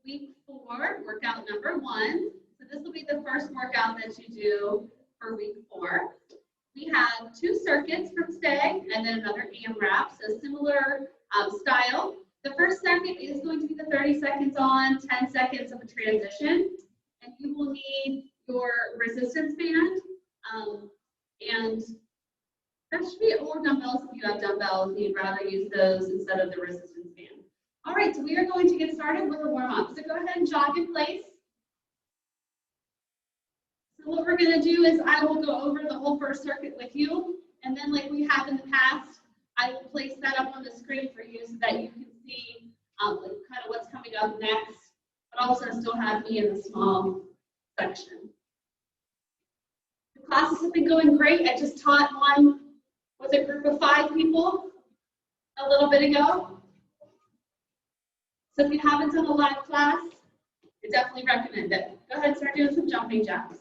week 4, workout number 1. So this will be the first workout that you do for week 4. We have 2 circuits for today and then another AMRAP, so similar style. The first circuit is going to be the 30 seconds on, 10 seconds of a transition. And you will need your resistance band. And that should be, or dumbbells if you have dumbbells, you'd rather use those instead of the resistance band. All right, so we are going to get started with a warm-up. So go ahead and jog in place. So what we're going to do is I will go over the whole first circuit with you, and then like we have in the past, I will place that up on the screen for you so that you can see like kind of what's coming up next, but also still have me in the small section. The classes have been going great. I just taught one with a group of 5 people a little bit ago. So if you haven't done a live class, I definitely recommend it. Go ahead and start doing some jumping jacks.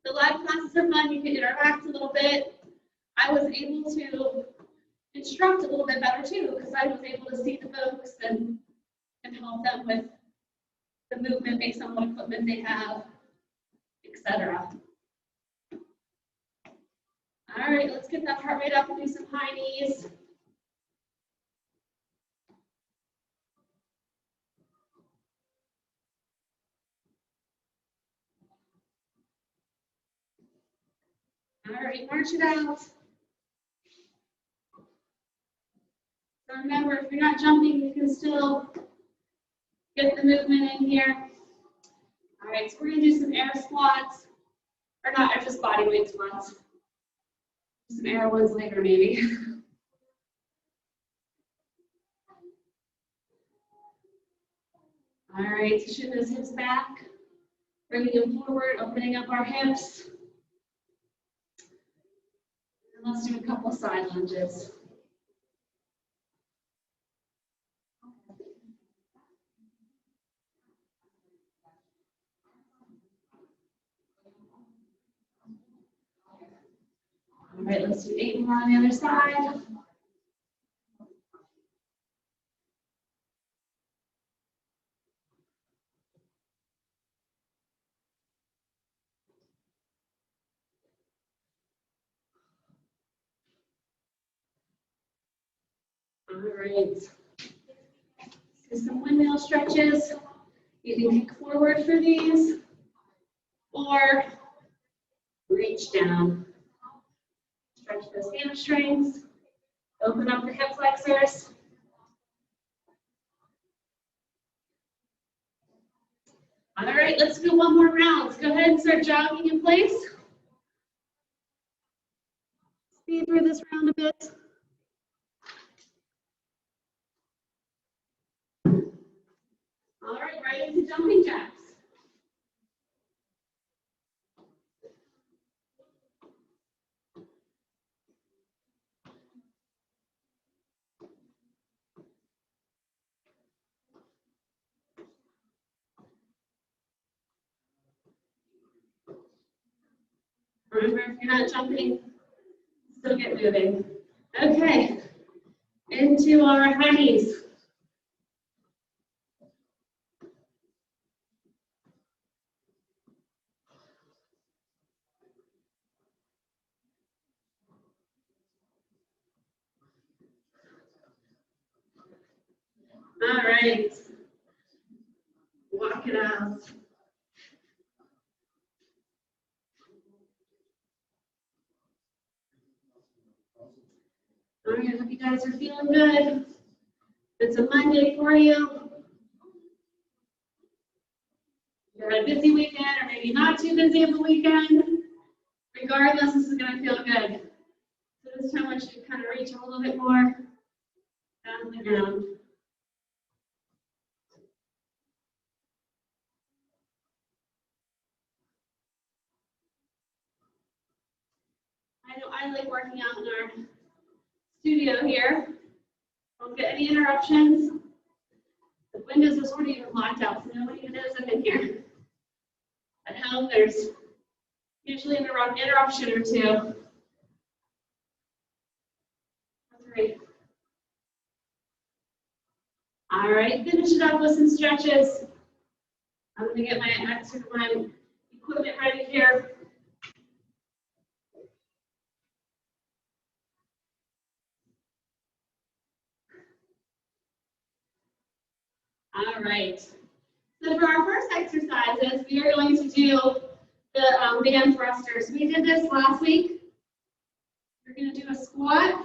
The live classes are fun. You can interact a little bit. I was able to instruct a little bit better too because I was able to see the folks and help them with the movement based on what equipment they have, etc. All right, let's get that heart rate up and do some high knees. All right, march it out. So remember, if you're not jumping, you can still get the movement in here. All right, so we're going to do some air squats, or not, just body weight squats. Some air ones later, maybe. All right, so shooting those hips back, bringing them forward, opening up our hips. And let's do a couple side lunges. All right, let's do 8 more on the other side. All right. Do some windmill stretches. You can kick forward for these or reach down. Stretch those hamstrings. Open up the hip flexors. All right, let's do one more round. Let's go ahead and start jogging in place. Speed through this round a bit. All right, right into jumping jacks. Remember, if you're not jumping, still get moving. Okay, into our high knees. All right, walk it out. All right, I hope you guys are feeling good. It's a Monday for you. You're a busy weekend, or maybe not too busy of a weekend. Regardless, this is going to feel good. So this time I should kind of reach a little bit more down to the ground. I know I like working out in our studio here. Don't get any interruptions. The windows are sort of even locked out, so nobody knows I'm in here. At home, there's usually an interruption or two. That's great. All right, finish it up with some stretches. I'm gonna get my equipment ready here. All right. So for our first exercises, we are going to do the band thrusters. We did this last week. We're going to do a squat.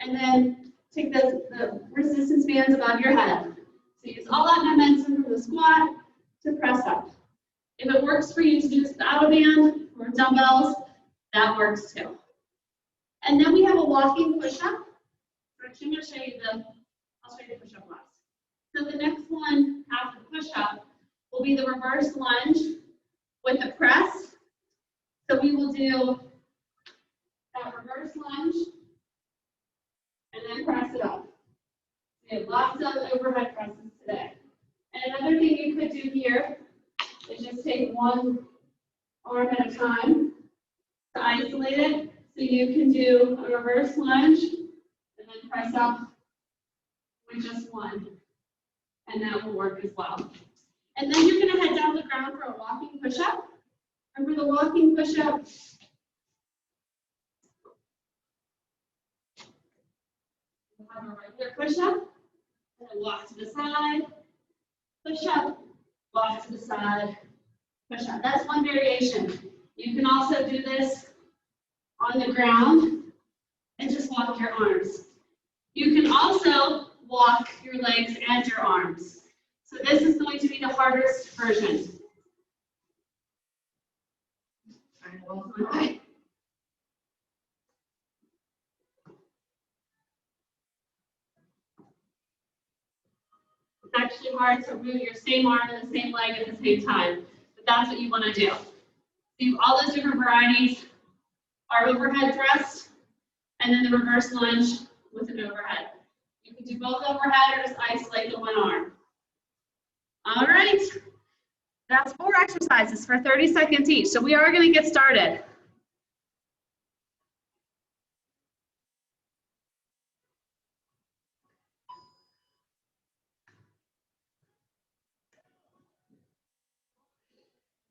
And then take the resistance bands above your head. So use all that momentum from the squat to press up. If it works for you to do without a band or dumbbells, that works too. And then we have a walking push-up. Actually, I'm going to show you I'll show you the push-up last. So the next one after the push-up will be the reverse lunge with the press. So we will do that reverse lunge and then press it up. We have lots of overhead presses today. And another thing you could do here is just take one arm at a time to isolate it. So you can do a reverse lunge and then press up with just one. And that will work as well. And then you're going to head down the ground for a walking push-up. And for the walking push-up, we'll have a regular push-up, and then walk to the side, push-up, walk to the side, push-up. That's one variation. You can also do this on the ground and just walk your arms. You can also walk your legs and your arms. So this is going to be the hardest version. It's actually hard to move your same arm and the same leg at the same time, but that's what you want to do. Do all those different varieties are overhead thrust, and then the reverse lunge with an overhead. You can do both overhead or just isolate the one arm. All right, that's 4 exercises for 30 seconds each. So we are going to get started.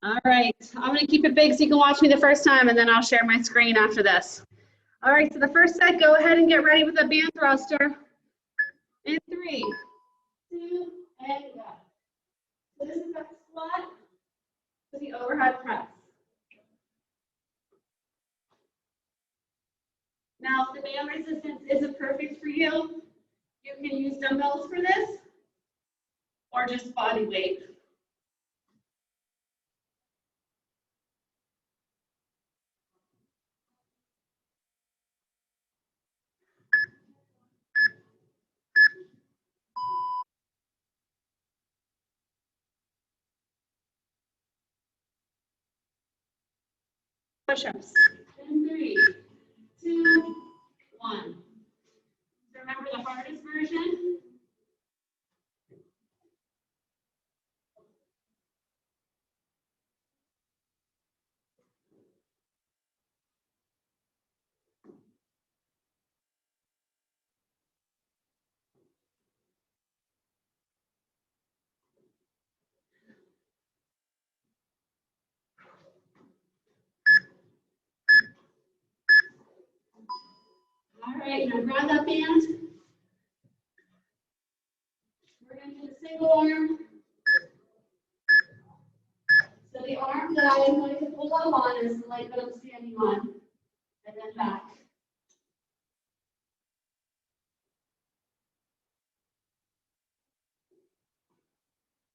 All right, I'm going to keep it big so you can watch me the first time, and then I'll share my screen after this. All right, so the first set, go ahead and get ready with a band thruster. In 3, 2, and go. So this is a squat to the overhead press. Now, if the band resistance isn't perfect for you, you can use dumbbells for this, or just body weight. Push-ups. In 3, 2, 1. Remember the hardest version? All right, now grab that band. We're going to do the single arm. So the arm that I am going to pull up on is the leg that I'm standing on, and then back.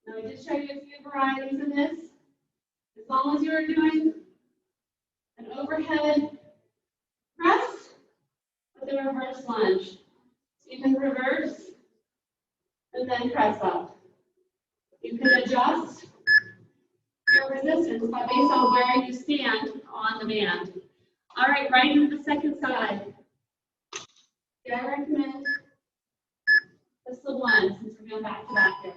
Now I did show you a few varieties of this. As long as you are doing an overhead press with a reverse lunge. So you can reverse and then press up. You can adjust your resistance based on where you stand on the band. All right, right into the second side. Yeah, I recommend just the one since we're going back to back here.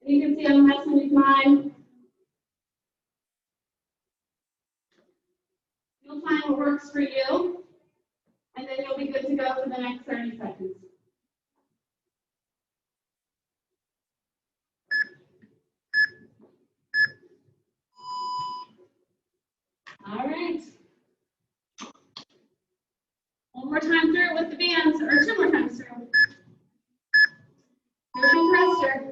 You can see I'm messing with mine. You'll find what works for you, and then you'll be good to go for the next 30 seconds. All right. One more time through with the bands, or two more times through. Moving thruster.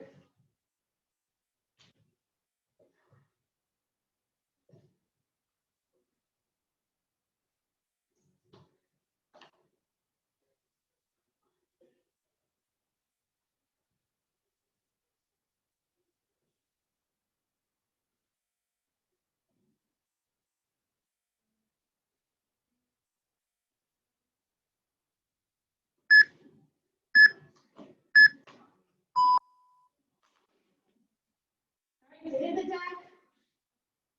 All right, hit the deck.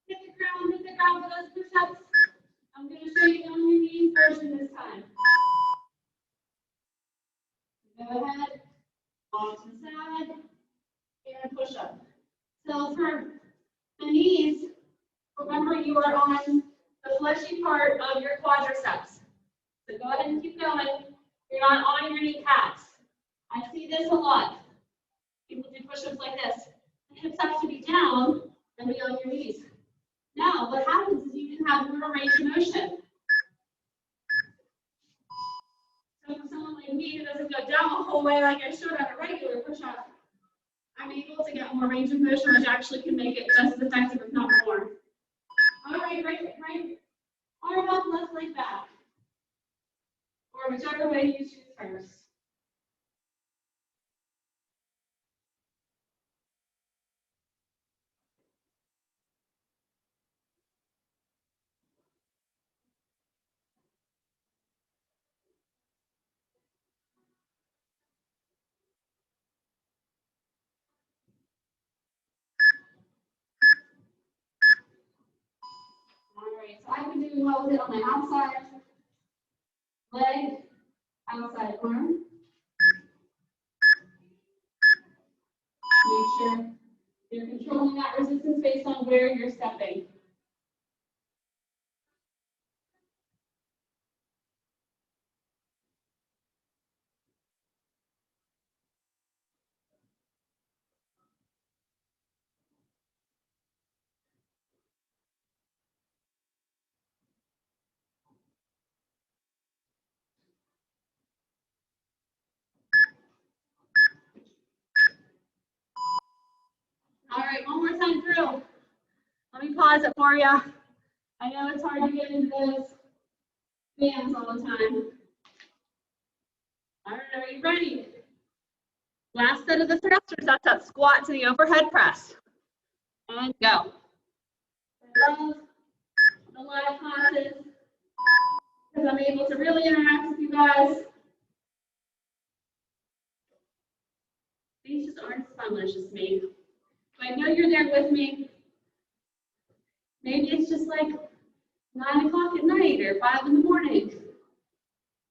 Hit the ground for those push-ups. I'm going to show you the on your knees version this time. Go ahead, off to the side, and push up. So for the knees, remember you are on the fleshy part of your quadriceps. So go ahead and keep going. You're not on your kneecaps. I see this a lot. People do push-ups like this. The hips have to be down and be on your knees. Now, what happens is you can have more range of motion. So for someone like me who doesn't go down the whole way like I should on a regular push-up, I'm able to get more range of motion, which actually can make it just as effective, if not more. All right, right. Arm up, left leg back. Or whichever way you choose first. All right, so I've been doing well with it on my outside leg, outside arm. Make sure you're controlling that resistance based on where you're stepping. All right, one more time through. Let me pause it for you. I know it's hard to get into those bands all the time. All right, are you ready? Last set of the thrusters, that's that squat to the overhead press. And go. I love the live classes because I'm able to really interact with you guys. These just aren't as fun as just me. But I know you're there with me. Maybe it's just like 9 o'clock at night or 5 in the morning.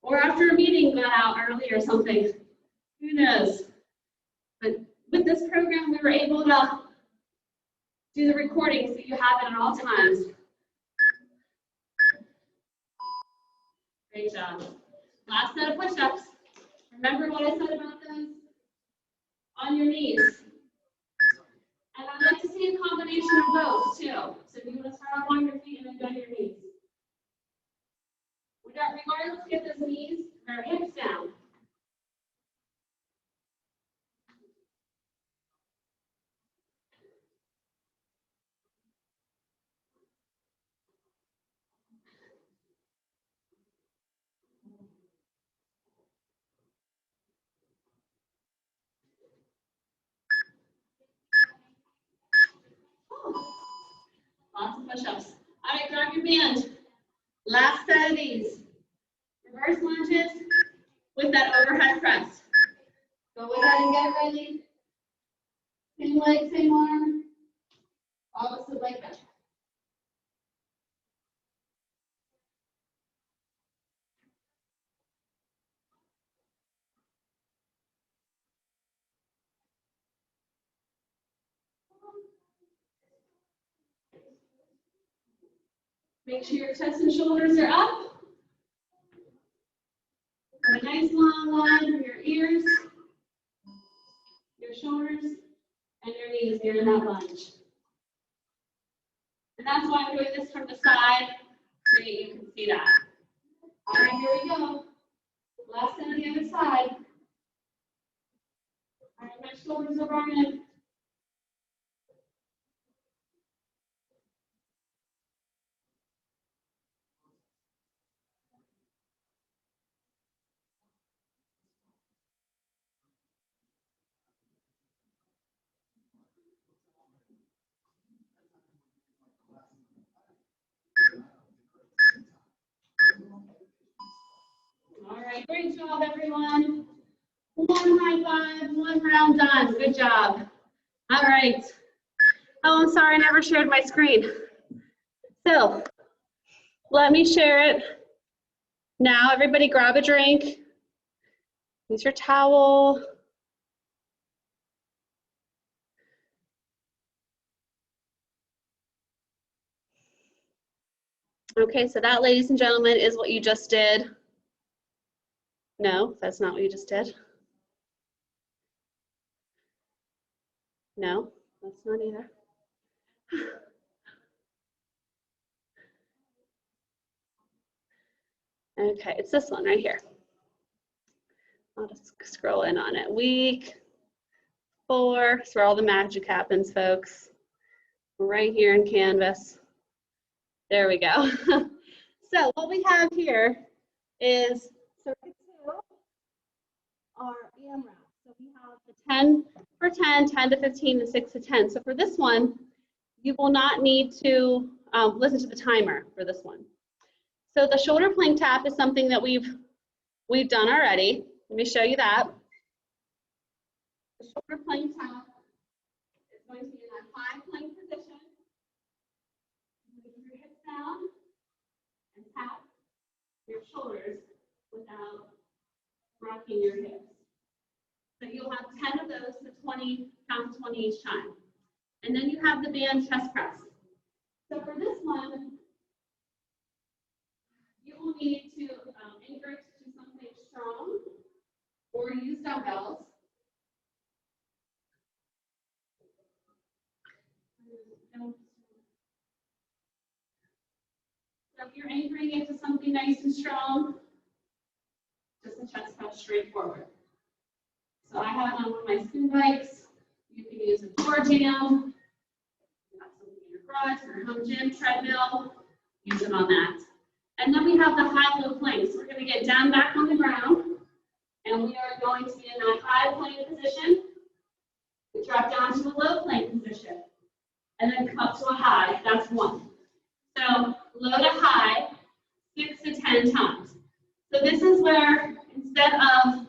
Or after a meeting got out early or something. Who knows? But with this program, we were able to do the recording so you have it at all times. Great job. Last set of push-ups. Remember what I said about those? On your knees. And I'd like to see a combination of both too. So if you want to start off on your feet and then go to your knees. Regardless, get those knees or hips down. Lots of push-ups. All right, grab your band. Last set of these. Reverse lunges with that overhead press. Go ahead and get ready. Same leg, same arm. Opposite leg back. Make sure your chest and shoulders are up. Have a nice long line for your ears, your shoulders, and your knees here in that lunge. And that's why I'm doing this from the side, so that you can see that. All right, here we go. Last end of the other side. All right, my shoulders are burning. All right, great job, everyone. One high five, one round done. Good job. All right. Oh, I'm sorry, I never shared my screen. So, let me share it. Now, everybody grab a drink. Use your towel. Okay, so that, ladies and gentlemen, is what you just did. No, that's not what you just did. No, that's not either. Okay, it's this one right here. I'll just scroll in on it. Week 4, that's where all the magic happens, folks. Right here in Canvas. There we go. So what we have here is circuit 2, our AMRAP. So we have the 10 for 10, 10 to 15, and 6 to 10. So for this one, you will not need to listen to the timer for this one. So the shoulder plank tap is something that we've done already. Let me show you that. The shoulder plank tap is going to be in that high plank position. Move your hips down and tap your shoulders without rocking your hips. So you'll have 10 of those, so 20, count to 20 each time. And then you have the band chest press. So for this one, you will need to anchor it to something strong or use dumbbells. So if you're anchoring it to something nice and strong, just a chest press straight forward. So I have on one of my spin bikes. You can use a door jam. You have something in your garage or home gym treadmill. Use it on that. And then we have the high-low plank. So we're going to get down back on the ground, and we are going to be in that high plank position. We drop down to a low plank position, and then come up to a high. That's 1. So low to high, 6 to 10 times. So this is where instead of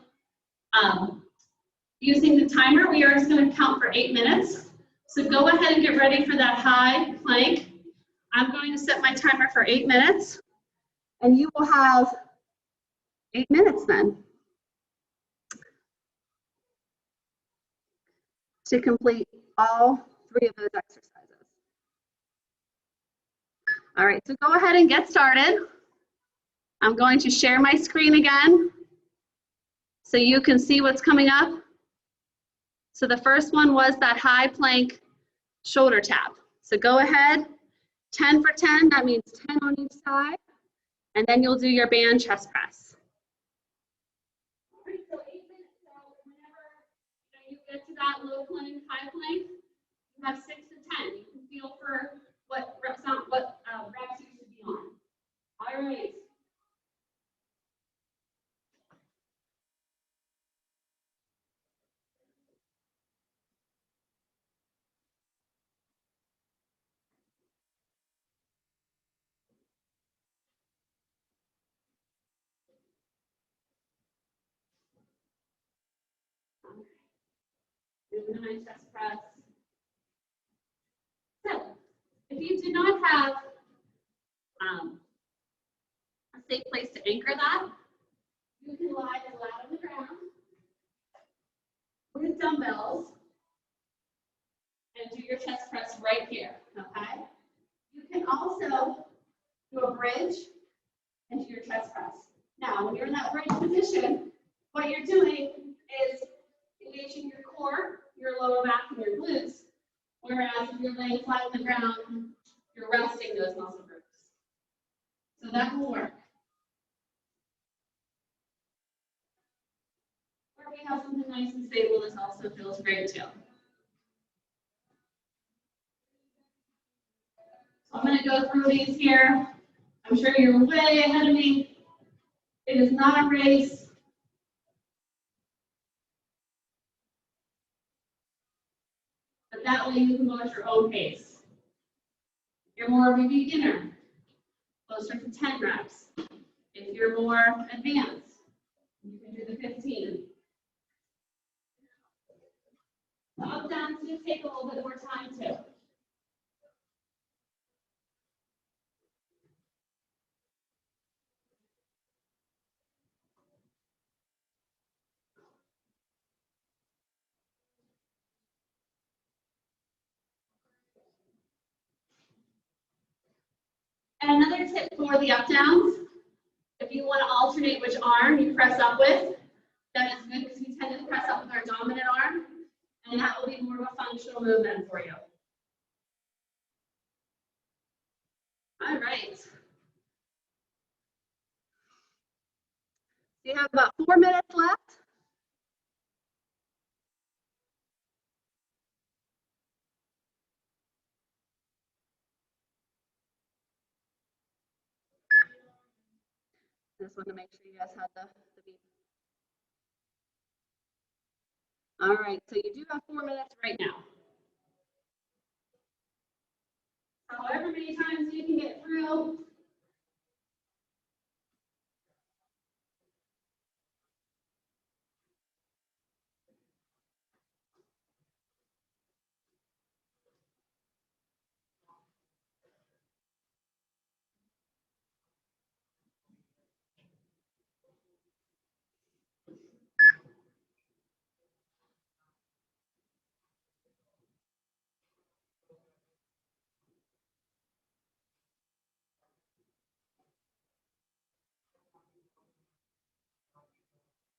using the timer, we are just going to count for 8 minutes. So go ahead and get ready for that high plank. I'm going to set my timer for 8 minutes, and you will have 8 minutes then to complete all 3 of those exercises. All right, so go ahead and get started. I'm going to share my screen again so you can see what's coming up. So the first one was that high plank shoulder tap. So go ahead, 10 for 10, that means 10 on each side, and then you'll do your band chest press. All right, so 8 minutes. So whenever you get to that low plank, high plank, you have 6 to 10. You can feel for what reps you should be on. All right. Doing my chest press. So, if you do not have a safe place to anchor that, you can lie flat on the ground with dumbbells and do your chest press right here, okay? You can also bridge into your chest press. Now, when you're in that bridge position, what you're doing is engaging your core, your lower back, and your glutes. Whereas if you're laying flat on the ground, you're resting those muscle groups. So that will work. Or if we have something nice and stable, this also feels great too. So I'm going to go through these here. I'm sure you're way ahead of me. It is not a race. But that way you can go at your own pace. If you're more of a beginner, closer to 10 reps. If you're more advanced, you can do the 15. The up downs do take a little bit more time too. And another tip for the up downs, if you want to alternate which arm you press up with, that is good because we tend to press up with our dominant arm, and that will be more of a functional movement for you. All right. So you have about 4 minutes left. Just want to make sure you guys had the beep. All right, so you do have 4 minutes right now. However many times you can get through.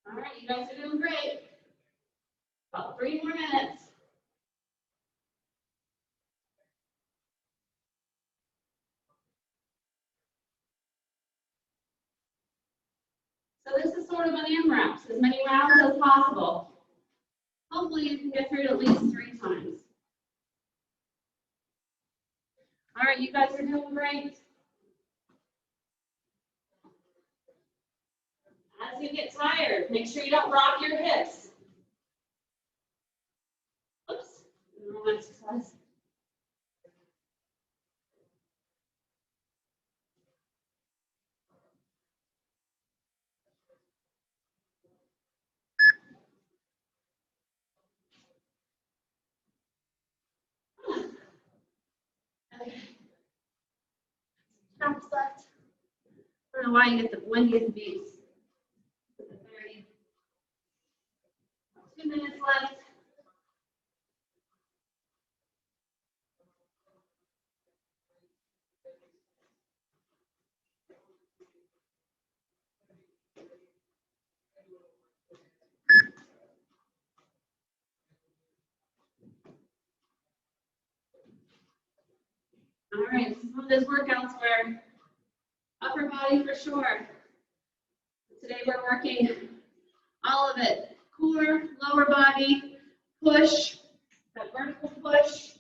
All right, you guys are doing great. About 3 more minutes. So this is sort of an AMRAP, as many rounds as possible. Hopefully you can get through it at least 3 times. All right, you guys are doing great. As you get tired, make sure you don't rock your hips. Oops, wrong exercise. Okay. That's left. I don't know why you get when you get the beats. 30. 2 minutes left. All right, this is one of those workouts where upper body for sure. Today we're working all of it. Core, lower body, push, that vertical push,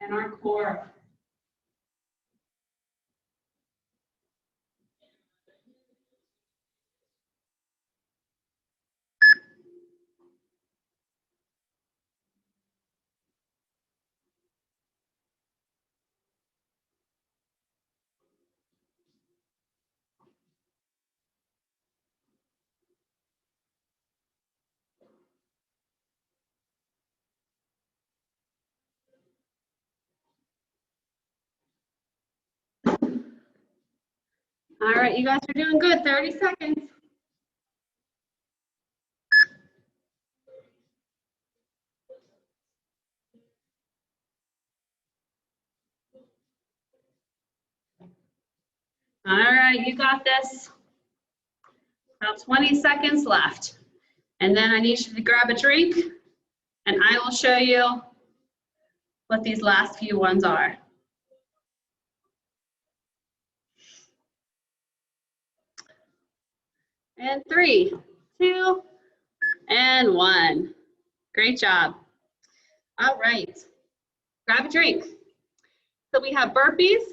and our core. All right, you guys are doing good. 30 seconds. All right, you got this. About 20 seconds left. And then I need you to grab a drink, and I will show you what these last few ones are. And 3, 2, and 1. Great job. All right, grab a drink. So we have burpees,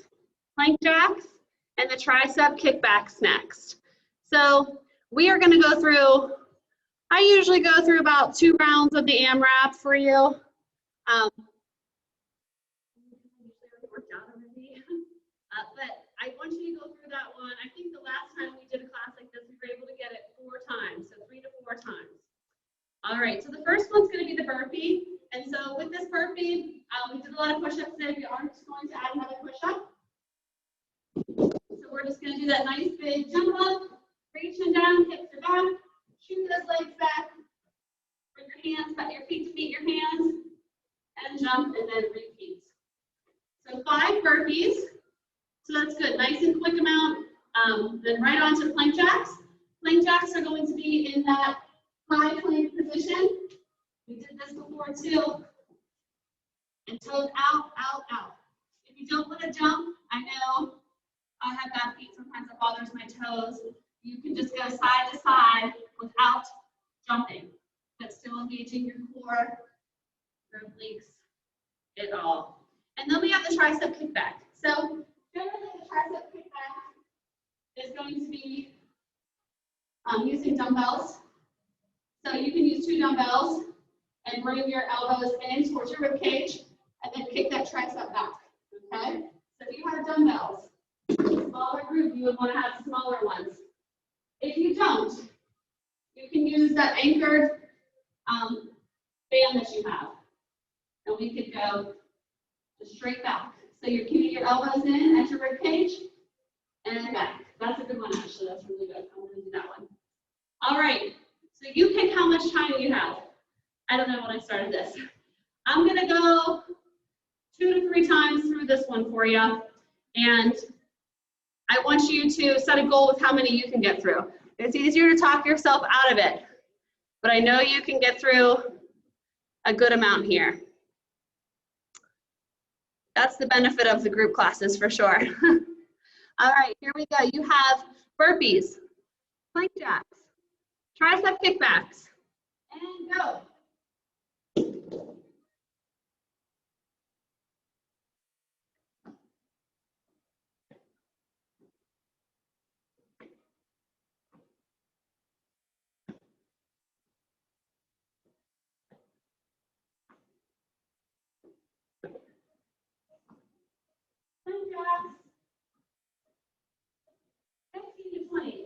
plank jacks, and the tricep kickbacks next. So we are gonna go through, I usually go through about 2 rounds of the AMRAP for you. But I want you to go through that one. I think the last time we did a class like this, we were able to get it 4 times, so 3 to 4 times. All right, so the first one's gonna be the burpee. And so with this burpee, we did a lot of push-ups today. We are just going to add another push-up. So we're just gonna do that nice big jump up, reaching down, hips are back, shoot those legs back, bring your hands, pat your feet to meet your hands, and jump, and then repeat. So 5 burpees. So that's good, nice and quick amount. Then right on to plank jacks. Plank jacks are going to be in that high plank position. We did this before too. And toes out, out, out. If you don't want to jump, I know I have bad feet, sometimes it bothers my toes. You can just go side to side without jumping, but still engaging your core, your obliques, it all. And then we have the tricep kickback. So generally the tricep kickback is going to be using dumbbells. So you can use 2 dumbbells and bring your elbows in towards your rib cage and then kick that tricep back, okay? So if you have dumbbells, smaller group, you would want to have smaller ones. If you don't, you can use that anchored band that you have. And we could go just straight back. So you're keeping your elbows in at your rib cage and back. That's a good one, actually. That's really good. I'm going to do that one. All right. So you pick how much time you have. I don't know when I started this. I'm going to go 2 to 3 times through this one for you. And I want you to set a goal with how many you can get through. It's easier to talk yourself out of it, but I know you can get through a good amount here. That's the benefit of the group classes for sure. All right, here we go. You have burpees, plank jacks, tricep kickbacks, and go. Plank jacks, 15 to 20.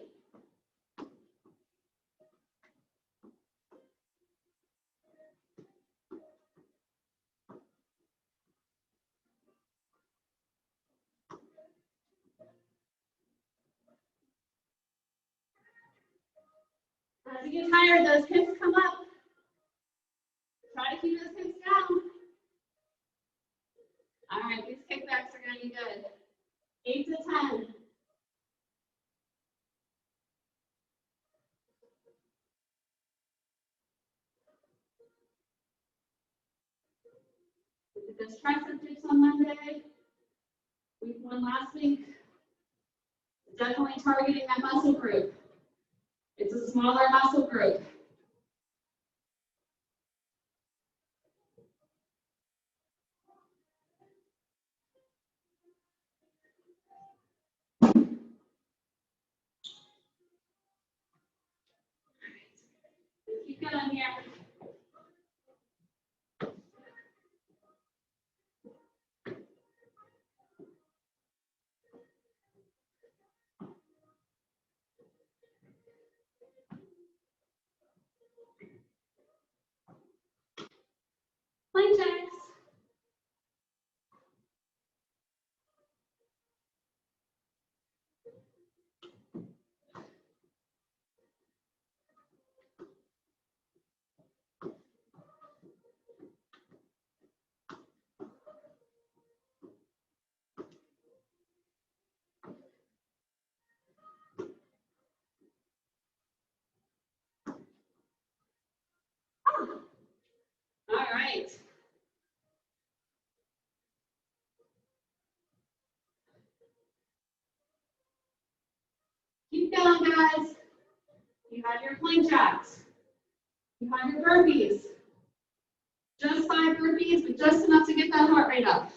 As you get tired, those hips come up. Try to keep those hips down. All right, these kickbacks are going to be good. 8 to 10. We did those tricep dips on Monday. Week 1 last week. Definitely targeting that muscle group. It's a smaller muscle group. Keep going here. right. Keep going, guys. You have your plank jacks. You have your burpees. Just 5 burpees, but just enough to get that heart rate up.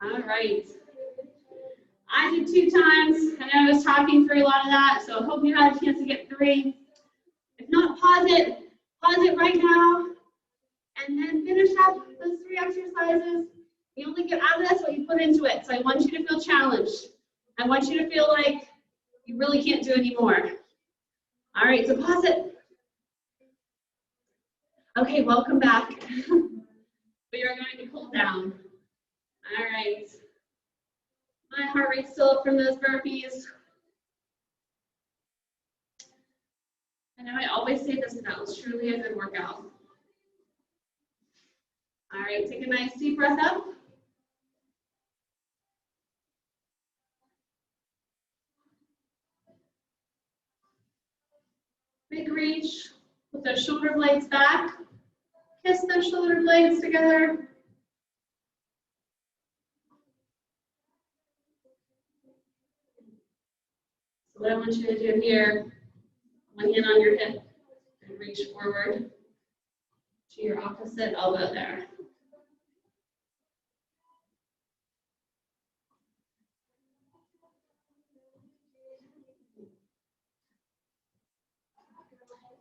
All right. I did 2 times. I know I was talking through a lot of that, so I hope you had a chance to get 3. If not, pause it right now, and then finish up those 3 exercises. You only get out of this what you put into it, so I want you to feel challenged. I want you to feel like you really can't do anymore. All right, so pause it. Okay, welcome back. We are going to cool down. All right. My heart rate's still up from those burpees. I know I always say this, but that was truly a good workout. All right, take a nice deep breath up. Big reach with those shoulder blades back. Kiss those shoulder blades together. So what I want you to do here, one hand on your hip and reach forward to your opposite elbow there.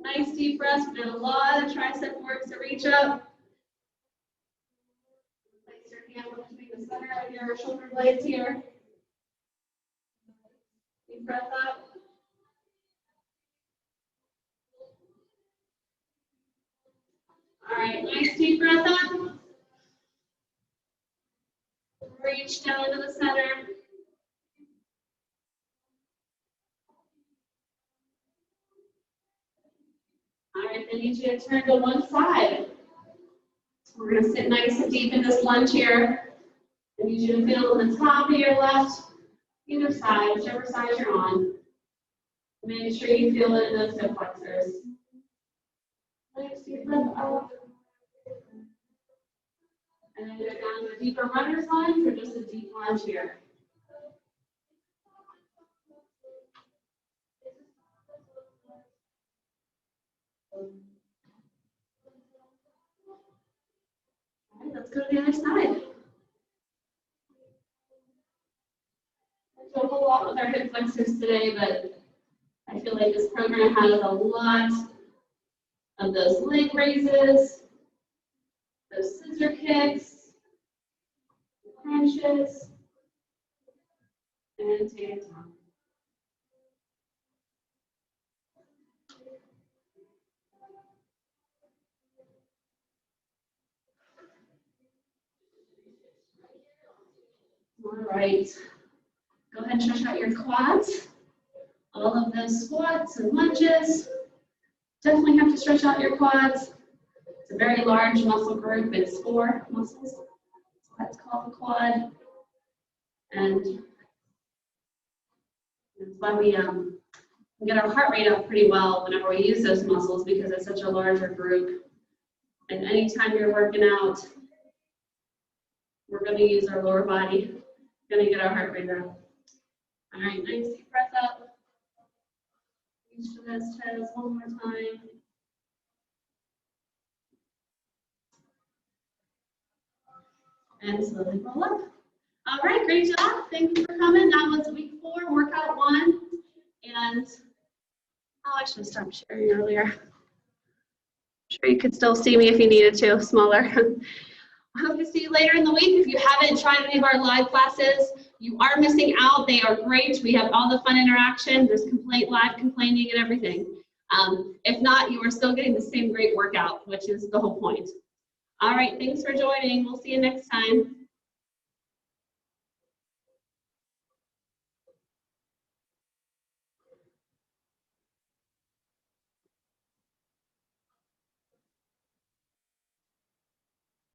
Nice deep breaths. We did a lot of tricep work to reach up. Place your hand between the center of your shoulder blades here. Deep breath up. All right, nice deep breath up. Reach down to the center. All right, I need you to turn to one side. We're going to sit nice and deep in this lunge here. I need you to feel on the top of your left, either side, whichever side you're on. Make sure you feel it in those hip flexors. Nice deep breath up. And then go down to a deeper runner's lunge or just a deep lunge here. All right, let's go to the other side. A whole lot with our hip flexors today, but I feel like this program has a lot of those leg raises, those scissor kicks, crunches, and take it down. All right. Go ahead and stretch out your quads. All of those squats and lunges. Definitely have to stretch out your quads. It's a very large muscle group. It's 4 muscles. So that's called the quad. And that's why we get our heart rate up pretty well whenever we use those muscles because it's such a larger group. And anytime you're working out, we're going to use our lower body. Going to get our heart rate up. All right, nice deep breath up. Reach for those toes one more time. And slowly roll up. All right, great job. Thank you for coming. That was week 4, workout 1. And I should have stopped sharing earlier. I'm sure you could still see me if you needed to, smaller. I hope to see you later in the week. If you haven't tried any of our live classes, you are missing out. They are great. We have all the fun interaction. There's live complaining and everything. If not, you are still getting the same great workout, which is the whole point. All right, thanks for joining. We'll see you next time.